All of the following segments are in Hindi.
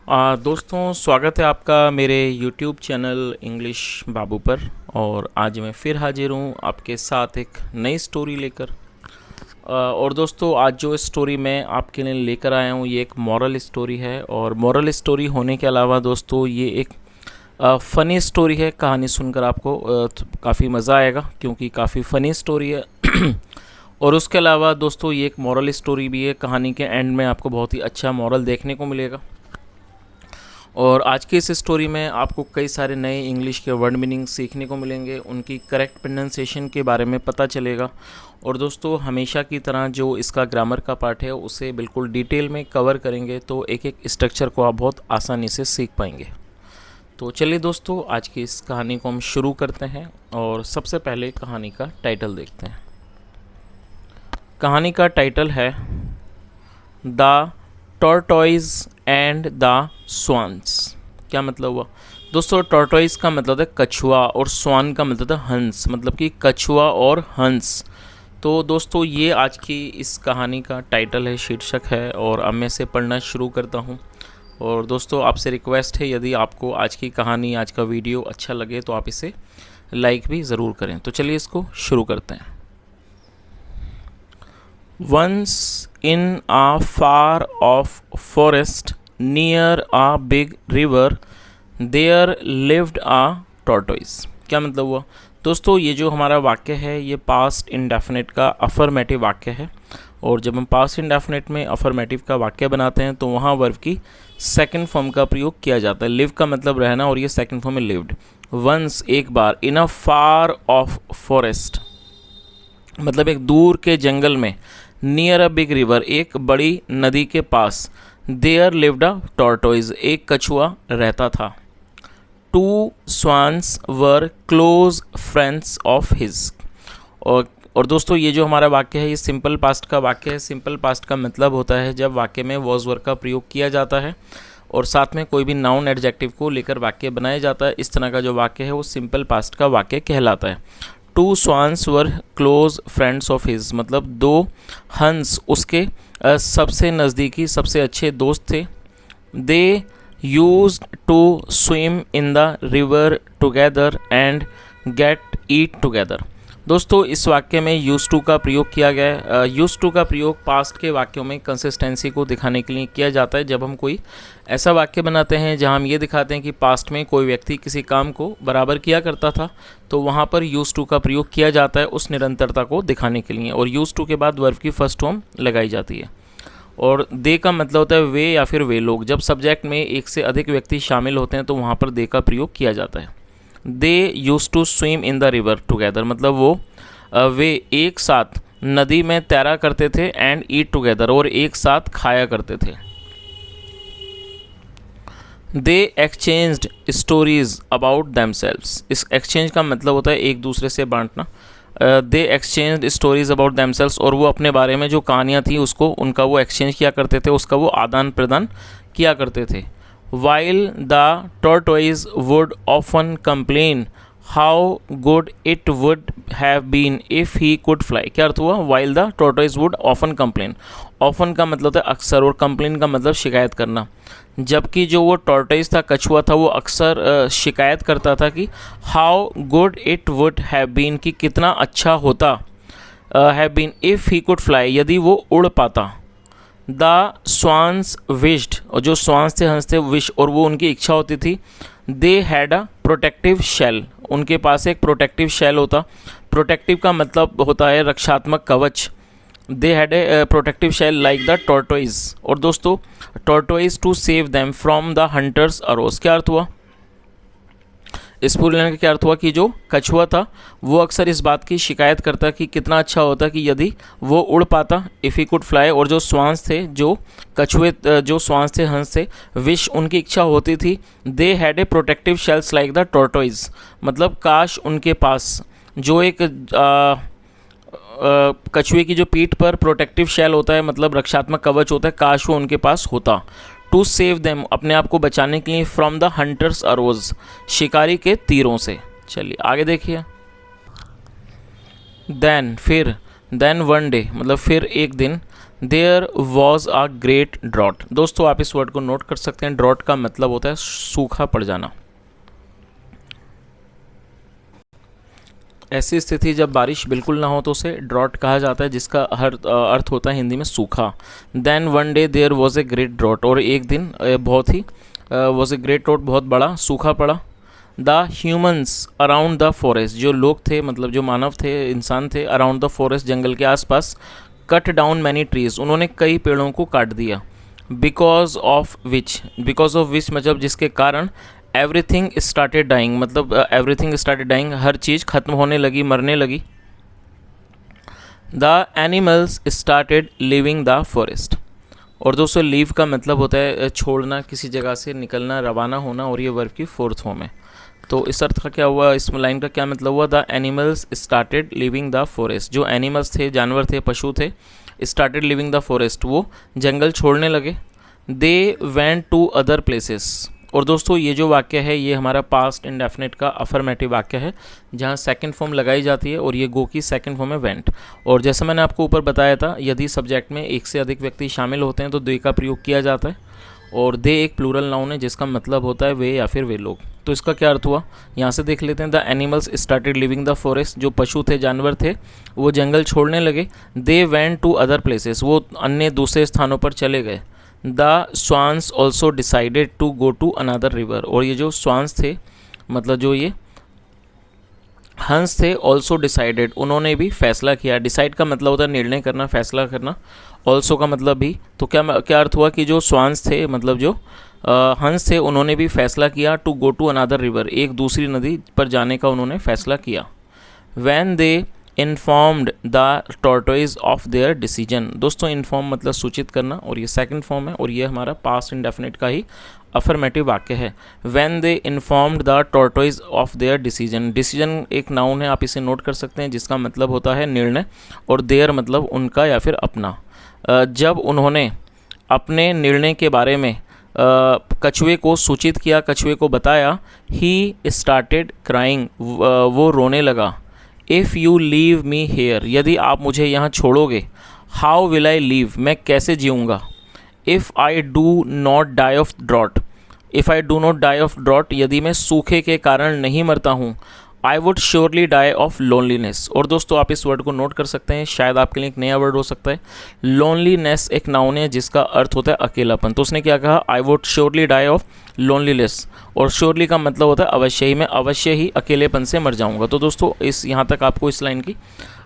दोस्तों, स्वागत है आपका मेरे YouTube चैनल इंग्लिश बाबू पर। और आज मैं फिर हाजिर हूँ आपके साथ एक नई स्टोरी लेकर। और दोस्तों, आज जो स्टोरी मैं आपके लिए लेकर आया हूँ ये एक मॉरल स्टोरी है। और मॉरल स्टोरी होने के अलावा दोस्तों ये एक फ़नी स्टोरी है। कहानी सुनकर आपको काफ़ी मज़ा आएगा क्योंकि काफ़ी फ़नी स्टोरी है। और उसके अलावा दोस्तों ये एक मॉरल स्टोरी भी है। कहानी के एंड में आपको बहुत ही अच्छा मॉरल देखने को मिलेगा। और आज की इस स्टोरी में आपको कई सारे नए इंग्लिश के वर्ड मीनिंग सीखने को मिलेंगे, उनकी करेक्ट प्रोनाउंसिएशन के बारे में पता चलेगा। और दोस्तों हमेशा की तरह जो इसका ग्रामर का पार्ट है उसे बिल्कुल डिटेल में कवर करेंगे, तो एक एक स्ट्रक्चर को आप बहुत आसानी से सीख पाएंगे। तो चलिए दोस्तों, आज की इस कहानी को हम शुरू करते हैं। और सबसे पहले कहानी का टाइटल देखते हैं। कहानी का टाइटल है the tortoise and the swans. क्या मतलब हुआ दोस्तों? टॉर्टोइज का मतलब है कछुआ और स्वान का मतलब है हंस, मतलब कि कछुआ और हंस। तो दोस्तों ये आज की इस कहानी का टाइटल है, शीर्षक है। और अब मैं इसे पढ़ना शुरू करता हूँ। और दोस्तों आपसे रिक्वेस्ट है, यदि आपको आज की कहानी, आज का वीडियो अच्छा लगे तो आप इसे लाइक भी ज़रूर करें। तो चलिए इसको शुरू करते हैं। Once in a far off forest near a big river there lived a tortoise। क्या मतलब हुआ दोस्तों? ये जो हमारा वाक्य है ये पास्ट इंडेफिनिट का अफर्मेटिव वाक्य है। और जब हम पास्ट इंडेफिनिट में अफर्मेटिव का वाक्य बनाते हैं तो वहाँ वर्ब की सेकंड फॉर्म का प्रयोग किया जाता है। लिव का मतलब रहना और ये सेकंड फॉर्म में लिव्ड। वंस एक बार, इन अ फार ऑफ फॉरेस्ट मतलब एक दूर के जंगल में, नियर अ बिग रिवर एक बड़ी नदी के पास, देयर लिव्ड अ टॉर्टोइज एक कछुआ रहता था। Two swans were close friends of his. और दोस्तों ये जो हमारा वाक्य है ये सिंपल पास्ट का वाक्य है। सिंपल पास्ट का मतलब होता है जब वाक्य में वॉज वर्ब का प्रयोग किया जाता है और साथ में कोई भी नाउन एडजेक्टिव को लेकर वाक्य बनाया जाता है। इस तरह का जो वाक्य है वो सिंपल पास्ट का वाक्य कहलाता है। Two swans were close friends of his मतलब दो हंस उसके सबसे नज़दीकी, सबसे अच्छे दोस्त थे। They used to swim in the river together and get eat together. दोस्तों इस वाक्य में यूज टू का प्रयोग किया गया है। यूज टू का प्रयोग पास्ट के वाक्यों में कंसिस्टेंसी को दिखाने के लिए किया जाता है। जब हम कोई ऐसा वाक्य बनाते हैं जहां हम ये दिखाते हैं कि पास्ट में कोई व्यक्ति किसी काम को बराबर किया करता था, तो वहां पर यूज टू का प्रयोग किया जाता है उस निरंतरता को दिखाने के लिए। और यूज टू के बाद वर्ब की फर्स्ट फॉर्म लगाई जाती है। और दे का मतलब होता है वे या फिर वे लोग। जब सब्जेक्ट में एक से अधिक व्यक्ति शामिल होते हैं तो वहाँ पर दे का प्रयोग किया जाता है। They use to swim in the river together मतलब वे एक साथ नदी में तैरा करते थे। एंड ईट टुगेदर और एक साथ खाया करते थे। दे एक्सचेंज्ड स्टोरीज अबाउट दैमसेल्व्स। इस एक्सचेंज का मतलब होता है एक दूसरे से बांटना। दे एक्सचेंज्ड स्टोरीज अबाउट दैमसेल्व्स और वो अपने बारे में जो कहानियाँ थी उसको उनका वो एक्सचेंज किया करते थे, उसका वो आदान प्रदान किया करते थे। While the tortoise would often complain how good it would have been if he could fly। क्या अर्थ हुआ? While the tortoise would often complain। often का मतलब है अक्सर और complain का मतलब शिकायत करना। जबकि जो वो tortoise था, कछुआ था, वो अक्सर शिकायत करता था कि how good it would have been कि कितना अच्छा होता have been if he could fly यदि वो उड़ पाता। द स्वान्स विश्ड और जो स्वान्स थे, हंस थे, विश और वो उनकी इच्छा होती थी। They had a protective shell उनके पास एक प्रोटेक्टिव शेल होता। प्रोटेक्टिव का मतलब होता है रक्षात्मक कवच। They had a protective shell like the tortoise. और दोस्तों tortoise to save them from the hunters arose. क्या अर्थ हुआ इस पूरी लाइन का? क्या अर्थ हुआ कि जो कछुआ था वो अक्सर इस बात की शिकायत करता कि कितना अच्छा होता कि यदि वो उड़ पाता, इफ़ ही कुड फ्लाई। और जो स्वान्स थे, जो कछुए, जो स्वान्स थे, हंस थे, विश उनकी इच्छा होती थी। They had a protective shells like the tortoise मतलब काश उनके पास जो एक कछुए की जो पीठ पर प्रोटेक्टिव शेल होता है मतलब रक्षात्मक कवच होता है, काश वो उनके पास होता। टू सेव देम अपने आप को बचाने के लिए, फ्रॉम द हंटर्स अरोज शिकारी के तीरों से। चलिए आगे देखिए। देन फिर, देन वन डे मतलब फिर एक दिन, there was a great drought. दोस्तों आप इस वर्ड को नोट कर सकते हैं, ड्रॉट का मतलब होता है सूखा पड़ जाना। ऐसी स्थिति जब बारिश बिल्कुल ना हो तो उसे ड्रॉट कहा जाता है, जिसका हर अर्थ होता है हिंदी में सूखा। Then one day there was a great drought, और एक दिन बहुत ही वॉज ए ग्रेट ड्रॉट, बहुत बड़ा सूखा पड़ा। The humans around the forest, जो लोग थे मतलब जो मानव थे, इंसान थे, अराउंड द फॉरेस्ट, जंगल के आसपास, कट डाउन मैनी ट्रीज, उन्होंने कई पेड़ों को काट दिया। बिकॉज ऑफ विच मतलब जिसके कारण एवरीथिंग स्टार्टेड डाइंग, मतलब एवरीथिंग स्टार्टेड डाइंग, हर चीज़ खत्म होने लगी, मरने लगी। The animals started living the forest, और दोस्तों लीव का मतलब होता है छोड़ना, किसी जगह से निकलना, रवाना होना, और ये वर्ब की फोर्थ फॉर्म है। तो इस अर्थ का क्या हुआ, इस लाइन का क्या मतलब हुआ, the animals started living the forest, जो एनिमल्स थे, जानवर थे, पशु थे, स्टार्टेड लिविंग द फॉरेस्ट, वो जंगल छोड़ने लगे। They went to other places, और दोस्तों ये जो वाक्य है ये हमारा पास्ट इंडेफिनिट का अफर्मेटिव वाक्य है, जहाँ सेकंड फॉर्म लगाई जाती है, और ये गो की सेकंड फॉर्म है वेंट। और जैसा मैंने आपको ऊपर बताया था, यदि सब्जेक्ट में एक से अधिक व्यक्ति शामिल होते हैं तो दे का प्रयोग किया जाता है, और दे एक प्लूरल नाउन है जिसका मतलब होता है वे या फिर वे लोग। तो इसका क्या अर्थ हुआ, यहाँ से देख लेते हैं। The animals started living the forest, जो पशु थे, जानवर थे, वो जंगल छोड़ने लगे। They went to other places, वो अन्य दूसरे स्थानों पर चले गए। The swans also decided to go to another river, और ये जो स्वान्स थे मतलब जो ये हंस थे, ऑल्सो डिसाइडेड, उन्होंने भी फैसला किया। डिसाइड का मतलब होता है निर्णय करना, फैसला करना। ऑल्सो का मतलब भी, तो क्या अर्थ हुआ कि जो स्वान्स थे मतलब जो हंस थे, उन्होंने भी फैसला किया to go to another river, एक दूसरी नदी पर जाने का उन्होंने फैसला किया। When they informed the tortoise of their decision, दोस्तों इन्फॉर्म मतलब सूचित करना, और ये सेकंड फॉर्म है, और ये हमारा पास्ट इंडेफिनिट का ही अफर्मेटिव वाक्य है। When they informed the tortoise of their decision, decision एक नाउन है, आप इसे नोट कर सकते हैं, जिसका मतलब होता है निर्णय, और देयर मतलब उनका या फिर अपना। जब उन्होंने अपने निर्णय के बारे में कछुए को सूचित किया, कछुए को बताया, ही स्टार्टेड क्राइंग, वो रोने लगा। If you leave me here, यदि आप मुझे यहाँ छोड़ोगे। हाउ विल आई लीव, मैं कैसे जीऊँगा। If I do not die of drought, if I do not die of drought, यदि मैं सूखे के कारण नहीं मरता हूँ। I would surely die of loneliness, और दोस्तों आप इस वर्ड को नोट कर सकते हैं, शायद आपके लिए एक नया वर्ड हो सकता है। लोनलीनेस एक नाउन है जिसका अर्थ होता है अकेलापन। तो उसने क्या कहा, I would surely die of loneliness, और श्योरली का मतलब होता है अवश्य ही, मैं अवश्य ही अकेलेपन से मर जाऊंगा। तो दोस्तों इस यहाँ तक आपको इस लाइन की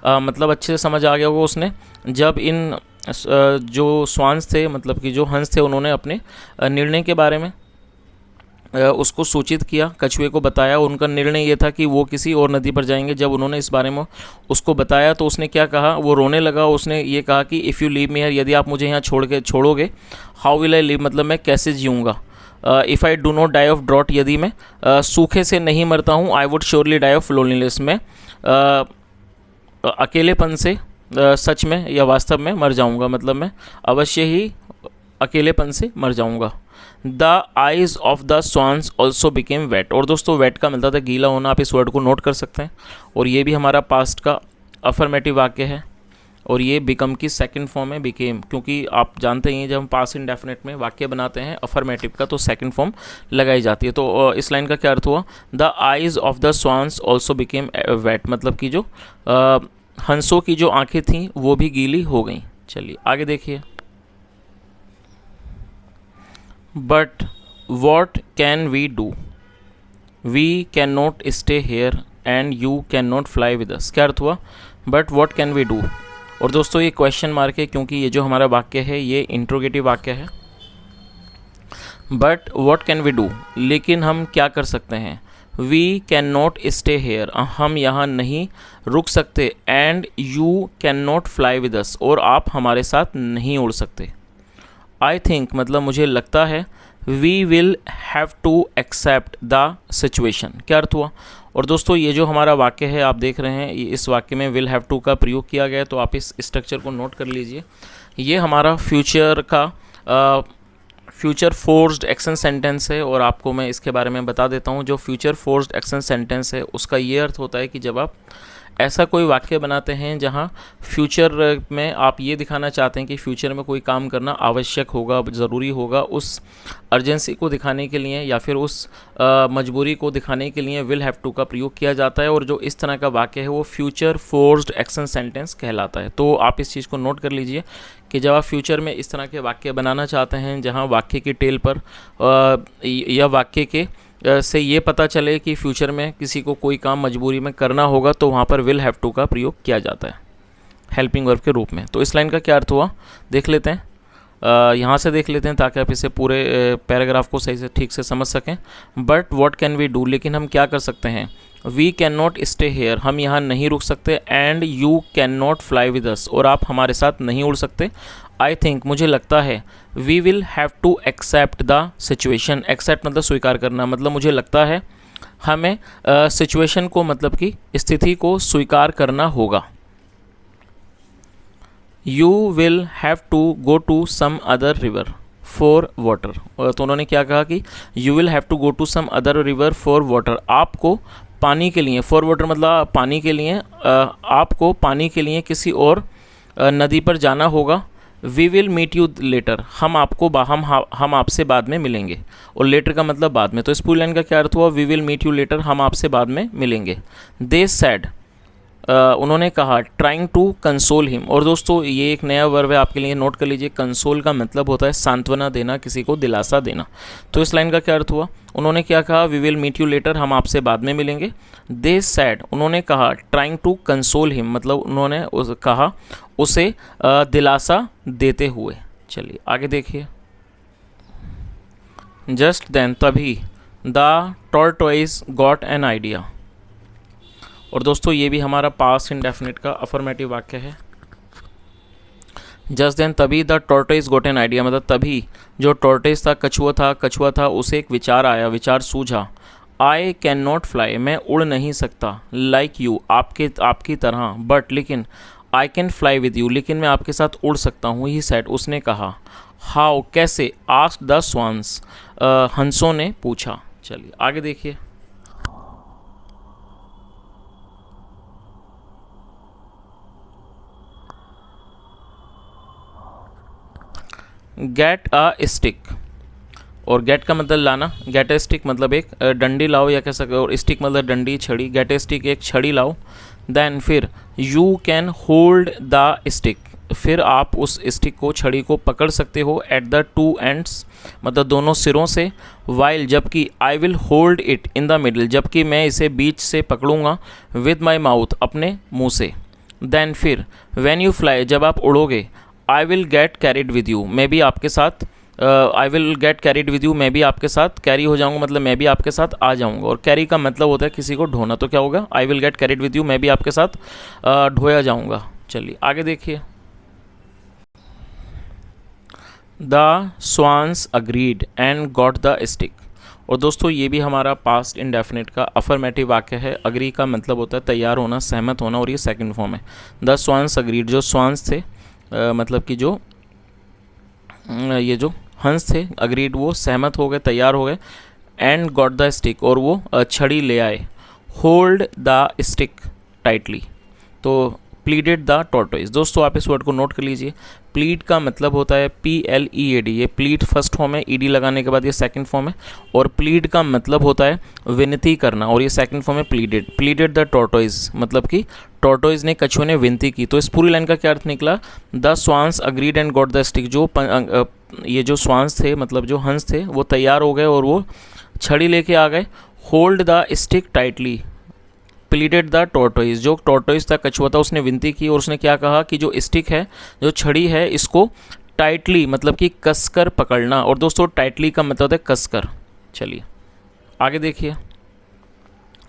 मतलब अच्छे से समझ आ गया होगा। उसने जब इन जो स्वान्स थे मतलब कि जो हंस थे, उन्होंने अपने निर्णय के बारे में उसको सूचित किया, कछुए को बताया, उनका निर्णय ये था कि वो किसी और नदी पर जाएंगे। जब उन्होंने इस बारे में उसको बताया तो उसने क्या कहा, वो रोने लगा। उसने ये कहा कि if you leave me here, यदि आप मुझे यहाँ छोड़ोगे। हाउ विल आई लिव मतलब मैं कैसे जीऊँगा। If I do not die of drought, यदि मैं सूखे से नहीं मरता हूँ। I would surely die of loneliness, मैं अकेलेपन से सच में या वास्तव में मर जाऊँगा, मतलब मैं अवश्य ही अकेलेपन से मर जाऊँगा। The eyes of the swans also became wet, और दोस्तों वेट का मिलता था गीला होना, आप इस वर्ड को नोट कर सकते हैं, और ये भी हमारा पास्ट का अफर्मेटिव वाक्य है, और ये बिकम की सेकंड फॉर्म है, बिकेम, क्योंकि आप जानते हैं जब हम पास्ट इंडेफिनिट में वाक्य बनाते हैं अफर्मेटिव का तो सेकंड फॉर्म लगाई जाती है। तो इस लाइन का क्या अर्थ हुआ, the eyes of the swans also became wet, मतलब कि जो हंसों की जो आंखें थीं वो भी गीली हो गई। चलिए आगे देखिए। But what can we do, we can not stay here and you can not fly with us. क्या अर्थ हुआ, but what can we do, और दोस्तों ये क्वेश्चन मार्क है क्योंकि ये जो हमारा वाक्य है ये इंट्रोगेटिव वाक्य है। But what can we do, लेकिन हम क्या कर सकते हैं। We can not stay here, हम यहाँ नहीं रुक सकते। And you can not fly with us, और आप हमारे साथ नहीं उड़ सकते। आई थिंक मतलब मुझे लगता है। We will have to accept the situation. क्या अर्थ हुआ, और दोस्तों ये जो हमारा वाक्य है आप देख रहे हैं, इस वाक्य में विल हैव टू का प्रयोग किया गया है, तो आप इस स्ट्रक्चर को नोट कर लीजिए। ये हमारा फ्यूचर का फ्यूचर फोर्स्ड एक्शन सेंटेंस है, और आपको मैं इसके बारे में बता देता हूँ। जो फ्यूचर फोर्स्ड एक्शन सेंटेंस है उसका ये अर्थ होता है कि जब आप ऐसा कोई वाक्य बनाते हैं जहाँ फ्यूचर में आप ये दिखाना चाहते हैं कि फ्यूचर में कोई काम करना आवश्यक होगा, ज़रूरी होगा, उस अर्जेंसी को दिखाने के लिए या फिर उस मजबूरी को दिखाने के लिए विल हैव टू का प्रयोग किया जाता है। और जो इस तरह का वाक्य है वो फ्यूचर फोर्स्ड एक्शन सेंटेंस कहलाता है। तो आप इस चीज़ को नोट कर लीजिए कि जब आप फ्यूचर में इस तरह के वाक्य बनाना चाहते हैं जहाँ वाक्य की टेल पर या वाक्य के से ये पता चले कि फ्यूचर में किसी को कोई काम मजबूरी में करना होगा, तो वहाँ पर विल हैव टू का प्रयोग किया जाता है हेल्पिंग वर्ब के रूप में। तो इस लाइन का क्या अर्थ हुआ देख लेते हैं, यहाँ से देख लेते हैं ताकि आप इसे पूरे पैराग्राफ को सही से ठीक से समझ सकें। But what can we do, लेकिन हम क्या कर सकते हैं। We can not stay here, हम यहाँ नहीं रुक सकते। And you can not fly with us, और आप हमारे साथ नहीं उड़ सकते। आई थिंक, मुझे लगता है। We will have to accept the situation, accept मतलब स्वीकार करना, मतलब मुझे लगता है हमें सिचुएशन को मतलब कि स्थिति को स्वीकार करना होगा। You will have to go to some other river for water, तो उन्होंने क्या कहा कि you will have to go to some other river for water, आपको पानी के लिए, फॉर वाटर मतलब पानी के लिए, आपको पानी के लिए किसी और नदी पर जाना होगा। We will meet you later, हम आपसे बाद में मिलेंगे, और लेटर का मतलब बाद में। तो इस पूरी लाइन का क्या अर्थ हुआ, we will meet you later, हम आपसे बाद में मिलेंगे। दे सैड, उन्होंने कहा, ट्राइंग टू कंसोल हिम। और दोस्तों ये एक नया वर्ब है आपके लिए, नोट कर लीजिए। कंसोल का मतलब होता है सांत्वना देना, किसी को दिलासा देना। तो इस लाइन का क्या अर्थ हुआ, उन्होंने क्या कहा, we will meet you later, हम आपसे बाद में मिलेंगे। दे सैड, उन्होंने कहा, ट्राइंग टू कंसोल हिम मतलब उन्होंने कहा उसे दिलासा देते हुए। चलिए आगे देखिए। जस्ट देन, तभी, the tortoise got an idea. और दोस्तों ये भी हमारा पास्ट इंडेफिनिट का अफर्मेटिव वाक्य है। जस्ट देन, तभी, the tortoise got an idea मतलब तभी जो टॉर्टोइज था, कछुआ था, उसे एक विचार आया, विचार सूझा। आई कैन नॉट फ्लाई, मैं उड़ नहीं सकता। लाइक यू, आपकी तरह। बट, लेकिन, I can fly with you, लेकिन मैं आपके साथ उड़ सकता हूँ। ही सेड, उसने कहा। हाउ, कैसे। आस्क्ड द स्वान्स, हंसों ने पूछा। चलिए आगे देखिए। गेट अ स्टिक, और गेट का मतलब लाना, गेट ए स्टिक मतलब एक डंडी लाओ या कह सकते हो, और स्टिक मतलब डंडी, छड़ी। गेट ए स्टिक एक छड़ी लाओ। देन, फिर, you can hold the stick, फिर आप उस स्टिक को, छड़ी को पकड़ सकते हो। एट द टू एंड्स मतलब दोनों सिरों से। वाइल, जबकि। I will hold it in the middle, जबकि मैं इसे बीच से पकड़ूंगा। विद माई माउथ, अपने मुंह से। देन, फिर, व्हेन यू फ्लाई, जब आप उड़ोगे। I will get carried with you, मैं भी आपके साथ, I will get carried with you, मैं भी आपके साथ कैरी हो जाऊंगा, मतलब मैं भी आपके साथ आ जाऊंगा। और कैरी का मतलब होता है किसी को ढोना, तो क्या होगा, आई will get carried with you, मैं भी आपके साथ ढोया जाऊंगा। चलिए आगे देखिए। The swans agreed and got the stick. और दोस्तों ये भी हमारा पास्ट इंडेफिनिट का अफर्मेटिव वाक्य है। अग्री का मतलब होता है तैयार होना, सहमत होना, और ये सेकंड फॉर्म है। द स्वान्स अग्रीड, जो स्वान्स थे मतलब कि जो ये जो हंस थे, अग्रीड वो सहमत हो गए, तैयार हो गए। एंड गॉट द स्टिक, और वो छड़ी ले आए। होल्ड द स्टिक टाइटली, तो प्लीडेड द टॉर्टोइज। दोस्तों आप इस वर्ड को नोट कर लीजिए। प्लीड का मतलब होता है PLEAD, ये प्लीड फर्स्ट फॉर्म है, ED लगाने के बाद ये सेकंड फॉर्म है। और प्लीड का मतलब होता है विनती करना, और ये सेकंड फॉर्म है प्लीडेड। प्लीडेड द टॉर्टोइज मतलब कि टॉर्टोइज ने, कछुए ने विनती की। तो इस पूरी लाइन का क्या अर्थ निकला, the swans agreed and got the stick, जो ये जो स्वान्स थे मतलब जो हंस थे वो तैयार हो गए और वो छड़ी लेके आ गए। Hold the stick tightly, pleaded the tortoise, जो टॉर्टोइज था, कछुआ था, उसने विनती की और उसने क्या कहा कि जो स्टिक है, जो छड़ी है, इसको टाइटली मतलब कि कसकर पकड़ना। और दोस्तों टाइटली का मतलब होता है कसकर। चलिए आगे देखिए।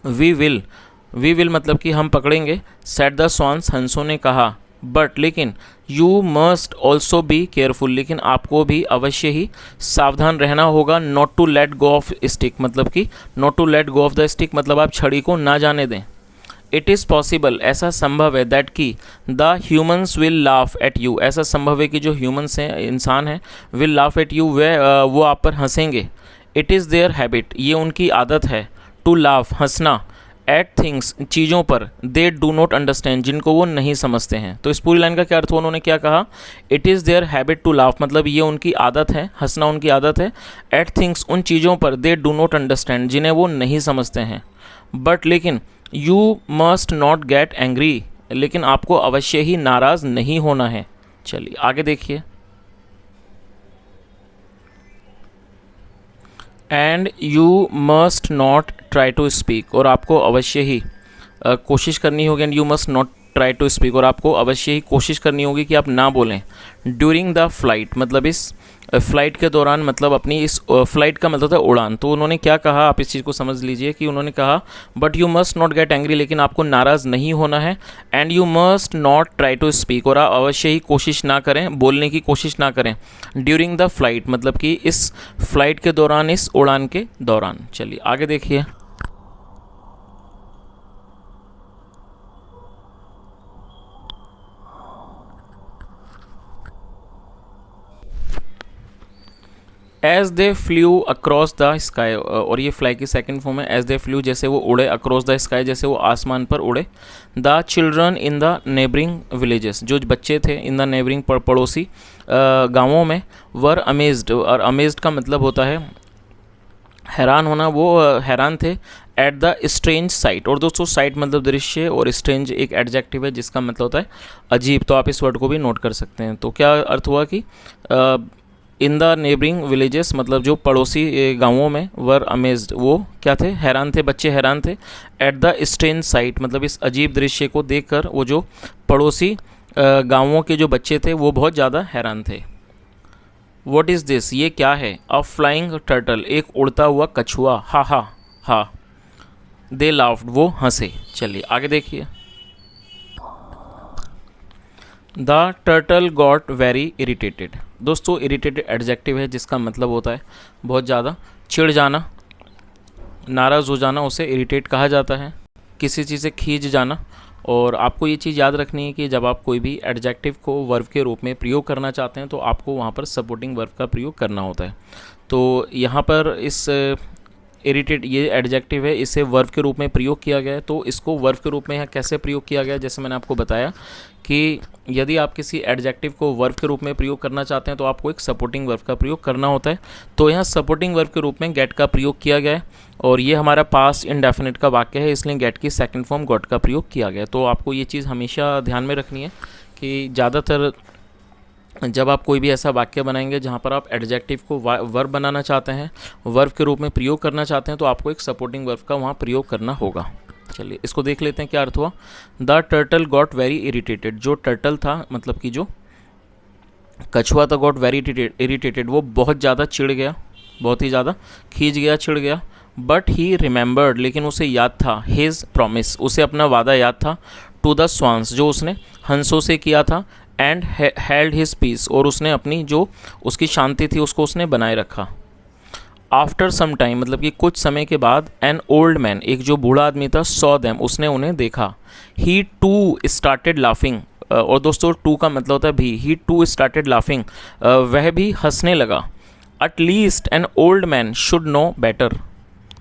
वी विल मतलब कि हम पकड़ेंगे। सेड द स्वान्स, हंसों ने कहा। बट, लेकिन, you must also be careful, लेकिन आपको भी अवश्य ही सावधान रहना होगा। Not to let go of stick मतलब कि not to let go of the stick मतलब आप छड़ी को ना जाने दें। इट इज़ पॉसिबल, ऐसा संभव है। दैट कि the humans will laugh at you, ऐसा संभव है कि जो ह्यूमन्स हैं, इंसान हैं, विल लाफ एट यू, वो आप पर हंसेंगे। इट इज़ देयर हैबिट, ये उनकी आदत है। टू लाफ, हंसना। एट थिंग्स चीज़ों पर, दे डू नॉट अंडरस्टैंड जिनको वो नहीं समझते हैं। तो इस पूरी लाइन का क्या अर्थ हुआ, उन्होंने क्या कहा, it is their habit to laugh, मतलब ये उनकी आदत है, हंसना उनकी आदत है। एट थिंग्स उन चीज़ों पर, दे डू नॉट अंडरस्टैंड जिन्हें वो नहीं समझते हैं। बट लेकिन you must not get angry, लेकिन आपको अवश्य ही नाराज़ नहीं होना है। चलिए आगे देखिए। And you must not try to speak, और आपको अवश्य ही कोशिश करनी होगी। And you must not try to speak, और आपको अवश्य ही कोशिश करनी होगी कि आप ना बोलें। ड्यूरिंग द फ्लाइट, मतलब इस फ़्लाइट के दौरान, मतलब अपनी इस फ़्लाइट का मतलब था उड़ान। तो उन्होंने क्या कहा, आप इस चीज़ को समझ लीजिए कि उन्होंने कहा but you must not get angry, लेकिन आपको नाराज़ नहीं होना है। And you must not try to speak, और आप अवश्य ही कोशिश ना करें, बोलने की कोशिश ना करें। ड्यूरिंग द फ्लाइट, मतलब कि इस फ्लाइट के दौरान, इस उड़ान के दौरान। चलिए आगे देखिए। As they flew across the sky, और ये फ्लाई की सेकंड फॉर्म है। एज दे फ्लू, जैसे वो उड़े, अक्रॉस द स्काई, जैसे वो आसमान पर उड़े। The children in the neighbouring villages, जो बच्चे थे इन द नेबरिंग, पड़ोसी गाँवों में, वर अमेज्ड, और अमेज्ड का मतलब होता है हैरान होना, वो हैरान थे। एट द स्ट्रेंज साइट, और दोस्तों साइट मतलब दृश्य, और स्ट्रेंज एक एडजेक्टिव है जिसका मतलब होता है अजीब। तो आप इस वर्ड को भी नोट कर सकते हैं। तो क्या अर्थ हुआ कि इन द नेबरिंग विलेजेस, मतलब जो पड़ोसी गाँवों में, वर अमेज्ड, वो क्या थे, हैरान थे, बच्चे हैरान थे। एट द स्ट्रेंज साइट, मतलब इस अजीब दृश्य को देखकर वो जो पड़ोसी गाँवों के जो बच्चे थे वो बहुत ज़्यादा हैरान थे। व्हाट इज़ दिस, ये क्या है। अ फ्लाइंग टर्टल, एक उड़ता हुआ कछुआ। हा हा हा। दे लाफ्ड, वो हंसे। चलिए आगे देखिए। The turtle got very irritated, दोस्तों इरिटेटेड एडजेक्टिव है जिसका मतलब होता है बहुत ज़्यादा चिढ़ जाना, नाराज़ हो जाना, उसे इरिटेट कहा जाता है। किसी चीज़ से खींच जाना। और आपको ये चीज़ याद रखनी है कि जब आप कोई भी एडजेक्टिव को वर्ब के रूप में प्रयोग करना चाहते हैं तो आपको वहाँ पर सपोर्टिंग वर्ब का प्रयोग करना होता है। तो यहाँ पर इस इरिटेट, ये एडजेक्टिव है, इसे वर्ब के रूप में प्रयोग किया गया है। तो इसको वर्ब के रूप में यहाँ कैसे प्रयोग किया गया है, जैसे मैंने आपको बताया कि यदि आप किसी एडजेक्टिव को वर्ब के रूप में प्रयोग करना चाहते हैं तो आपको एक सपोर्टिंग वर्ब का प्रयोग करना होता है। तो यहाँ सपोर्टिंग वर्ब के रूप में गेट का प्रयोग किया गया है, और ये हमारा पास्ट इंडेफिनिट का वाक्य है, इसलिए गेट की सेकंड फॉर्म गॉट का प्रयोग किया गया है। तो आपको ये चीज़ हमेशा ध्यान में रखनी है कि ज़्यादातर जब आप कोई भी ऐसा वाक्य बनाएंगे जहाँ पर आप एडजेक्टिव को वर्ब बनाना चाहते हैं, वर्ब के रूप में प्रयोग करना चाहते हैं, तो आपको एक सपोर्टिंग वर्ब का वहाँ प्रयोग करना होगा। चलिए इसको देख लेते हैं क्या अर्थ हुआ। The turtle got very irritated, जो टर्टल था, मतलब कि जो कछुआ था, गॉट वेरी इरिटेटेड, वो बहुत ज़्यादा चिढ़ गया, बहुत ही ज़्यादा खींच गया, चिढ़ गया। बट ही रिमेंबर्ड, लेकिन उसे याद था, हिज प्रॉमिस, उसे अपना वादा याद था, टू द स्वान्स, जो उसने हंसों से किया था, एंड हेल्ड हिज पीस, और उसने अपनी जो उसकी शांति थी उसको उसने बनाए रखा। आफ्टर सम टाइम, मतलब कि कुछ समय के बाद, एन ओल्ड मैन, एक जो बूढ़ा आदमी था, सॉ देम, उसने उन्हें देखा। ही टू स्टार्टेड लाफिंग, और दोस्तों टू का मतलब होता है भी। ही टू स्टार्टेड लाफिंग, वह भी हंसने लगा। At least an old man should know better,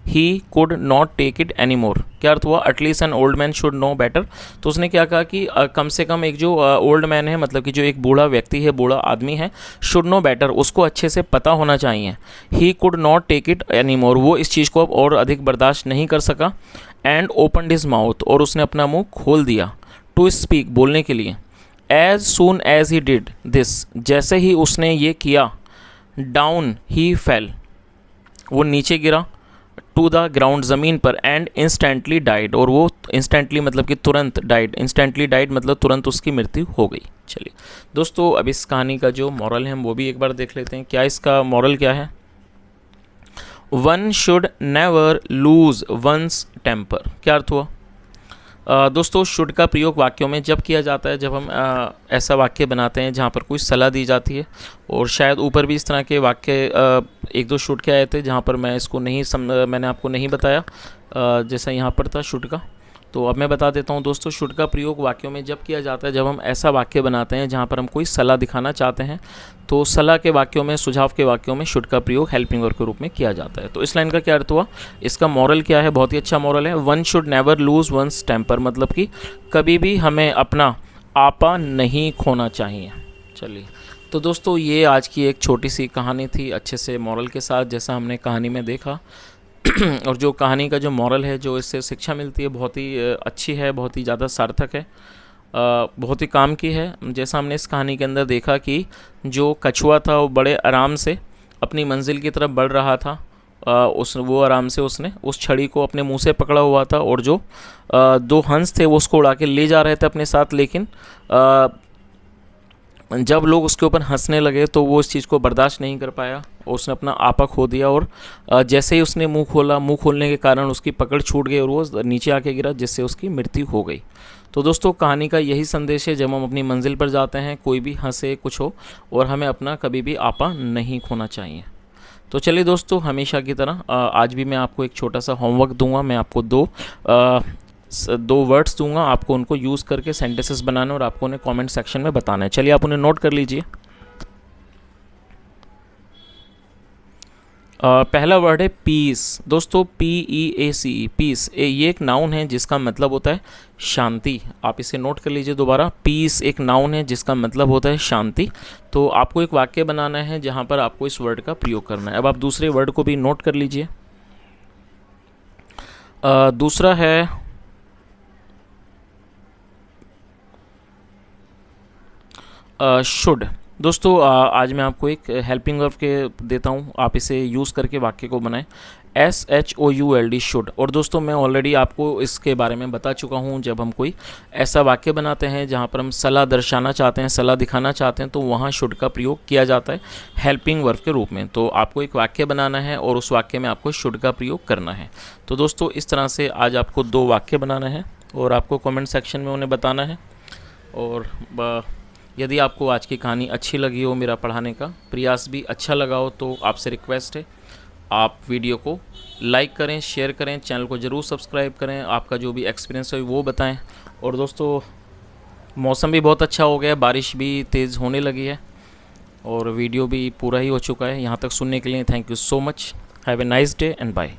he could not take it any more. क्या अर्थ हुआ, at least an old man should know better. तो उसने क्या कहा कि कम से कम एक जो ओल्ड मैन है, मतलब कि जो एक बूढ़ा व्यक्ति है, बूढ़ा आदमी है, शुड नो बेटर, उसको अच्छे से पता होना चाहिए। He could not take it any more, वो इस चीज़ को अब और अधिक बर्दाश्त नहीं कर सका। एंड ओपनड हिज माउथ, और उसने अपना मुंह खोल दिया, टू स्पीक, बोलने के लिए। As soon as he did this, जैसे ही उसने ये किया, डाउन ही फेल, वो नीचे गिरा, टू द ग्राउंड, ज़मीन पर, एंड इंस्टेंटली डाइड, और वो इंस्टेंटली मतलब कि तुरंत, डाइड, इंस्टेंटली डाइड मतलब तुरंत उसकी मृत्यु हो गई। चलिए दोस्तों, अब इस कहानी का जो मॉरल है हम वो भी एक बार देख लेते हैं। क्या इसका मॉरल क्या है। One should never lose one's temper, क्या अर्थ हुआ। दोस्तों शुड का प्रयोग वाक्यों में जब किया जाता है, जब हम ऐसा वाक्य बनाते हैं जहाँ पर कोई सलाह दी जाती है, और शायद ऊपर भी इस तरह के वाक्य एक दो शुड के आए थे जहाँ पर मैं इसको नहीं मैंने आपको नहीं बताया, जैसा यहाँ पर था शुड का। तो अब मैं बता देता हूँ दोस्तों, शुड का प्रयोग वाक्यों में जब किया जाता है जब हम ऐसा वाक्य बनाते हैं जहाँ पर हम कोई सलाह दिखाना चाहते हैं। तो सलाह के वाक्यों में, सुझाव के वाक्यों में शुड का प्रयोग हेल्पिंग वर्ब के रूप में किया जाता है। तो इस लाइन का क्या अर्थ हुआ, इसका मॉरल क्या है, बहुत ही अच्छा मॉरल है। One should never lose one's temper, मतलब कि कभी भी हमें अपना आपा नहीं खोना चाहिए। चलिए, तो दोस्तों ये आज की एक छोटी सी कहानी थी, अच्छे से मॉरल के साथ, जैसा हमने कहानी में देखा। और जो कहानी का जो मॉरल है, जो इससे शिक्षा मिलती है, बहुत ही अच्छी है, बहुत ही ज़्यादा सार्थक है, बहुत ही काम की है। जैसा हमने इस कहानी के अंदर देखा कि जो कछुआ था वो बड़े आराम से अपनी मंजिल की तरफ बढ़ रहा था। वो आराम से उसने उस छड़ी को अपने मुंह से पकड़ा हुआ था, और जो दो हंस थे वो उसको उड़ा के ले जा रहे थे अपने साथ। लेकिन जब लोग उसके ऊपर हंसने लगे तो वो इस चीज़ को बर्दाश्त नहीं कर पाया और उसने अपना आपा खो दिया। और जैसे ही उसने मुंह खोला, मुंह खोलने के कारण उसकी पकड़ छूट गई और वो नीचे आके गिरा, जिससे उसकी मृत्यु हो गई। तो दोस्तों कहानी का यही संदेश है, जब हम अपनी मंजिल पर जाते हैं, कोई भी हंसे कुछ हो, और हमें अपना कभी भी आपा नहीं खोना चाहिए। तो चलिए दोस्तों, हमेशा की तरह आज भी मैं आपको एक छोटा सा होमवर्क दूंगा। मैं आपको दो वर्ड्स दूंगा, आपको उनको यूज़ करके सेंटेंसेस बनाने और आपको उन्हें कमेंट सेक्शन में बताना है। चलिए आप उन्हें नोट कर लीजिए। पहला वर्ड है पीस। दोस्तों PEACE, पीस, ये एक नाउन है जिसका मतलब होता है शांति। आप इसे नोट कर लीजिए दोबारा। पीस एक नाउन है जिसका मतलब होता है शांति। तो आपको एक वाक्य बनाना है जहां पर आपको इस वर्ड का प्रयोग करना है। अब आप दूसरे वर्ड को भी नोट कर लीजिए। दूसरा है शुड। दोस्तों आज मैं आपको एक हेल्पिंग वर्ब के देता हूँ, आप इसे यूज़ करके वाक्य को बनाएं। SHOULD, should. और दोस्तों मैं ऑलरेडी आपको इसके बारे में बता चुका हूँ, जब हम कोई ऐसा वाक्य बनाते हैं जहाँ पर हम सलाह दर्शाना चाहते हैं, सलाह दिखाना चाहते हैं, तो वहाँ शुड का प्रयोग किया जाता है हेल्पिंग वर्ब के रूप में। तो आपको एक वाक्य बनाना है और उस वाक्य में आपको शुड का प्रयोग करना है। तो दोस्तों इस तरह से आज आपको 2 वाक्य बनाना है और आपको कमेंट सेक्शन में उन्हें बताना है। और यदि आपको आज की कहानी अच्छी लगी हो, मेरा पढ़ाने का प्रयास भी अच्छा लगा हो, तो आपसे रिक्वेस्ट है आप वीडियो को लाइक करें, शेयर करें, चैनल को ज़रूर सब्सक्राइब करें, आपका जो भी एक्सपीरियंस है वो बताएं। और दोस्तों मौसम भी बहुत अच्छा हो गया, बारिश भी तेज़ होने लगी है और वीडियो भी पूरा ही हो चुका है। यहाँ तक सुनने के लिए thank you so much. Have a nice day and bye.